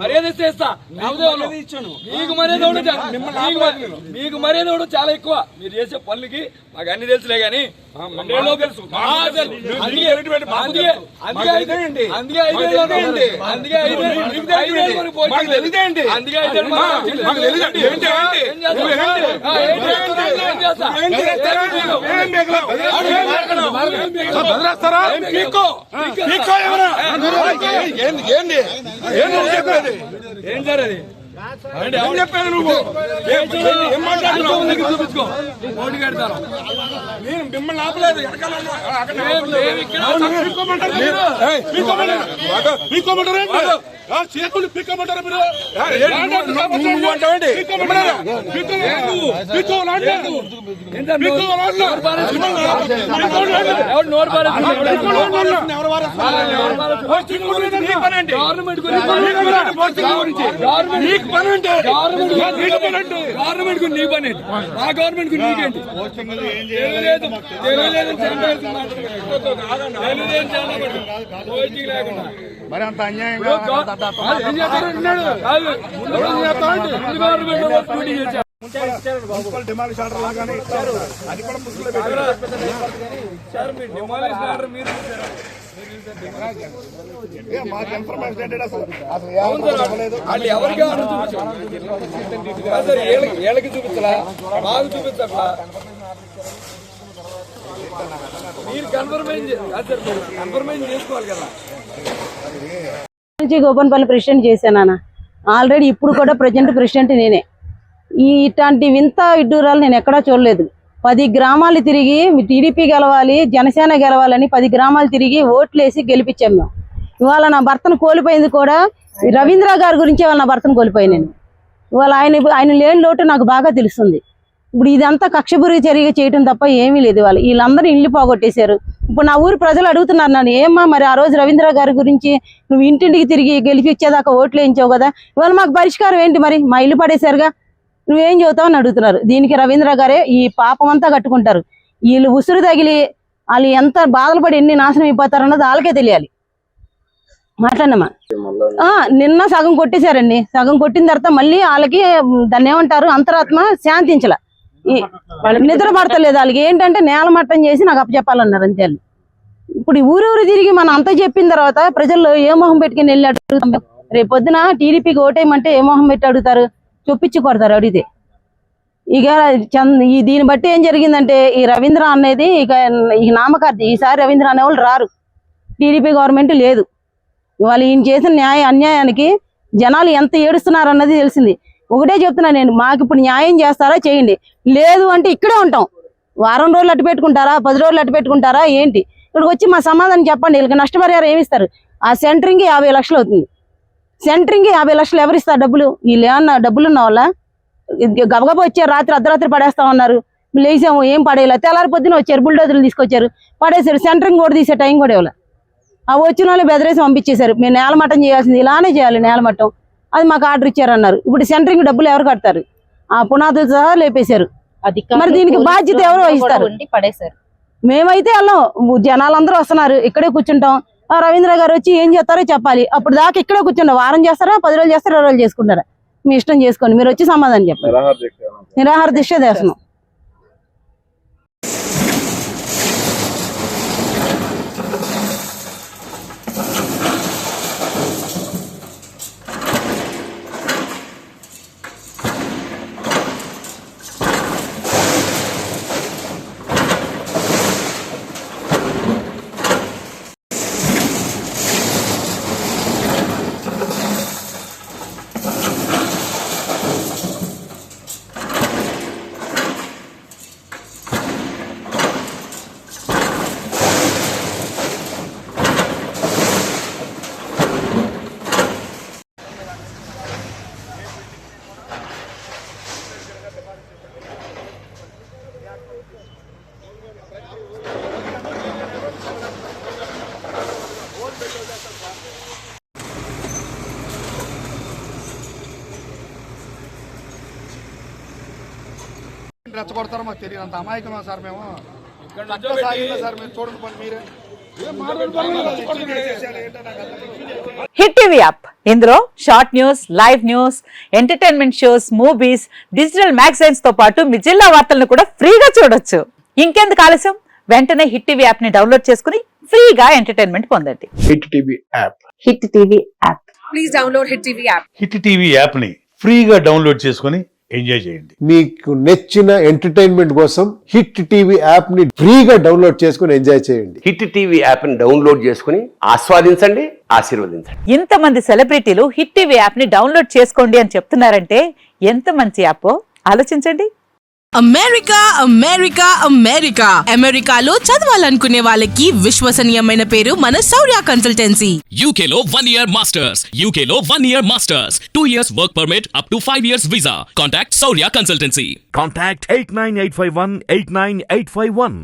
మర్యాద చేస్తా మీకు మర్యాద కూడా చాలా ఎక్కువ. మీరు చేసే పనులకి మాకు అన్ని తెలుసులే గానీ ఏం సార్ అది చెప్పాను నువ్వు చూపించుకో మోడీ కడతాను మిమ్మల్ని ఆపలేదు. చేతులు పిక్కమంటారా మీరు? గవర్నమెంట్ కు నీ పని, ఆ గవర్నమెంట్ కు నీకేంటి? మరి అంత అన్యాయంగా డిమాలిష్ ఆర్డర్ లాగానే ఇచ్చారు. అది కూడా ముసుగులో మాకు ఇన్ఫర్మేషన్ ఏంటంటే అసలు ఎవరికి ఏళ్ళకి చూపించలా, మాకు చూపించట్లా. మీరు కన్ఫర్మేషన్ చేసుకోవాలి కదా. గోపన్పల్లి ప్రెసిడెంట్ చేశాను ఆల్రెడీ. ఇప్పుడు కూడా ప్రజెంట్ ప్రెసిడెంట్ నేనే. ఇట్లాంటి వింత ఇడ్డూరాలు నేను ఎక్కడా చూడలేదు. 10 గ్రామాలు తిరిగి టీడీపీ గెలవాలి, జనసేన గెలవాలని 10 గ్రామాలు తిరిగి ఓట్లేసి గెలిపించాం మేము. ఇవాళ నా భర్తను కోల్పోయింది కూడా రవీంద్ర గారి గురించి. ఇవాళ నా భర్తను కోల్పోయాను నేను. ఇవాళ ఆయన లేని లోటు నాకు బాగా తెలుస్తుంది. ఇప్పుడు ఇదంతా కక్షపూరిత చర్య చేయటం తప్ప ఏమీ లేదు. వీళ్ళందరూ ఇల్లు పోగొట్టేశారు. ఇప్పుడు నా ఊరు ప్రజలు అడుగుతున్నారు నన్ను, ఏమ్మా మరి ఆ రోజు రవీంద్ర గారి గురించి నువ్వు ఇంటింటికి తిరిగి గెలిపించేదాకా ఓట్లు వేయించావు కదా, ఇవాళ మాకు పరిష్కారం ఏంటి? మరి మా ఇల్లు పడేశారుగా, నువ్వేం చెబుతావు అని అడుగుతున్నారు. దీనికి రవీంద్ర గారే ఈ పాపం అంతా కట్టుకుంటారు. వీళ్ళు ఉసురు తగిలి వాళ్ళు ఎంత బాధలు పడి ఎన్ని నాశనం అయిపోతారన్నది వాళ్ళకే తెలియాలి. మాట్లాడమ్మా. నిన్న సగం కొట్టేశారండి. సగం కొట్టిన తర్వాత మళ్ళీ వాళ్ళకి దాన్ని ఏమంటారు, అంతరాత్మ శాంతించలే, నిద్ర పడతలేదు వాళ్ళకి. ఏంటంటే నేల మట్టం చేసి నాకు అప్పచెప్పాలన్నారు అంతే. ఇప్పుడు ఊరూరు తిరిగి మనం అంతా చెప్పిన తర్వాత ప్రజల్లో ఏ మొహం పెట్టుకుని వెళ్ళి అడుగుతాం? రేపు పొద్దున టీడీపీకి ఓటేయమంటే ఏ మొహం పెట్టి అడుగుతారు? చొప్పించి కొడతారు అడిగితే. ఇక దీన్ని బట్టి ఏం జరిగిందంటే ఈ రవీంద్ర అనేది ఇక ఈ నామకార్థి. ఈసారి రవీంద్ర అనేవాళ్ళు రారు. టీడీపీ గవర్నమెంట్ లేదు. ఇవాళ ఈయన చేసిన అన్యాయానికి జనాలు ఎంత ఏడుస్తున్నారు అన్నది తెలిసింది. ఒకటే చెప్తున్నా నేను, మాకు ఇప్పుడు న్యాయం చేస్తారా చేయండి, లేదు అంటే ఇక్కడే ఉంటాం. వారం రోజులు అట్టు పెట్టుకుంటారా, 10 రోజులు అట్టు పెట్టుకుంటారా ఏంటి? ఇక్కడికి వచ్చి మా సమాధానం చెప్పండి. వీళ్ళకి నష్టపరిహారం ఏమిస్తారు? ఆ సెంటరింగ్కి 50 లక్షలు అవుతుంది. సెంటరింగ్కి 50 లక్షలు ఎవరిస్తారు డబ్బులు? వీళ్ళు ఏమన్నా డబ్బులు ఉన్న వాళ్ళ? గబగబా వచ్చారు, రాత్రి అర్ధరాత్రి పడేస్తామన్నారు. లేసాము, ఏం పడేయాలి. తెల్లారి పొద్దున వచ్చారు, బుల్డోజర్లు తీసుకొచ్చారు, పడేశారు. సెంటరింగ్ కూడా తీసే టైం కూడా ఇవ్వాలి. ఆ వచ్చిన వాళ్ళు బెదిరేసి పంపించేశారు. మేము నేలమట్టం చేయాల్సింది, ఇలానే చేయాలి నేలమట్టం, అది మాకు ఆర్డర్ ఇచ్చారన్నారు. ఇప్పుడు సెంటరింగ్ డబ్బులు ఎవరు కడతారు? ఆ పునాదులు సహా లేపేశారు. మరి దీనికి బాధ్యత ఎవరు వహిస్తారు? మేమైతే వెళ్ళాం, జనాలందరూ వస్తున్నారు, ఇక్కడే కూర్చుంటాం. రవీంద్ర గారు వచ్చి ఏం చేస్తారో చెప్పాలి. అప్పుడు దాకా ఇక్కడే కూర్చుంటాం. వారం చేస్తారా, 10 రోజులు చేస్తారా, 20 రోజులు చేసుకుంటారా? మీ ఇష్టం చేసుకోండి. మీరు వచ్చి సమాధానం చెప్పండి. నిరాహార దీక్ష చేస్తున్నాం. రెచ్చగొడతారో మాకు తెలియదు. అంత అమాయకమా సార్ మేము? సార్ మీరు చూడండి పని మీరే. హిట్ టీవీ యాప్ ఇందులో short news, live news, entertainment shows, movies, digital magazines తో పాటు మీ జిల్లా వార్తలను కూడా ఫ్రీగా చూడొచ్చు. ఇంకెందుకు ఆలస్యం, వెంటనే హిట్ టీవీ యాప్ ని డౌన్లోడ్ చేసుకుని ఫ్రీగా ఎంటర్టైన్మెంట్ పొందండి. Hit TV app. Hit TV app. Please download Hit TV app. Hit TV యాప్ని ఫ్రీగా డౌన్లోడ్ చేసుకొని ఎంజాయ్ చేయండి. మీకు నచ్చిన ఎంటర్టైన్మెంట్ కోసం హిట్ టీవీ యాప్ ని ఫ్రీగా డౌన్లోడ్ చేసుకుని ఎంజాయ్ చేయండి. హిట్ టీవీ యాప్ని డౌన్లోడ్ చేసుకుని ఆస్వాదించండి, ఆశీర్వదించండి. ఇంతమంది సెలబ్రిటీలు హిట్ టీవీ యాప్ ని డౌన్లోడ్ చేసుకోండి అని చెప్తున్నారంటే ఎంత మంచి యాప్ ఆలోచించండి. అమెరికా అమెరికా అమెరికా అమెరికాలో చదవాలనుకునే వాళ్ళకి విశ్వసనీయమైన పేరు మన శౌర్య కన్సల్టెన్సీ. UK లో 1 year masters. UK లో 1 year masters. 2 years work permit up to 5 years visa. Contact Saurya Consultancy. Contact 89851 89851.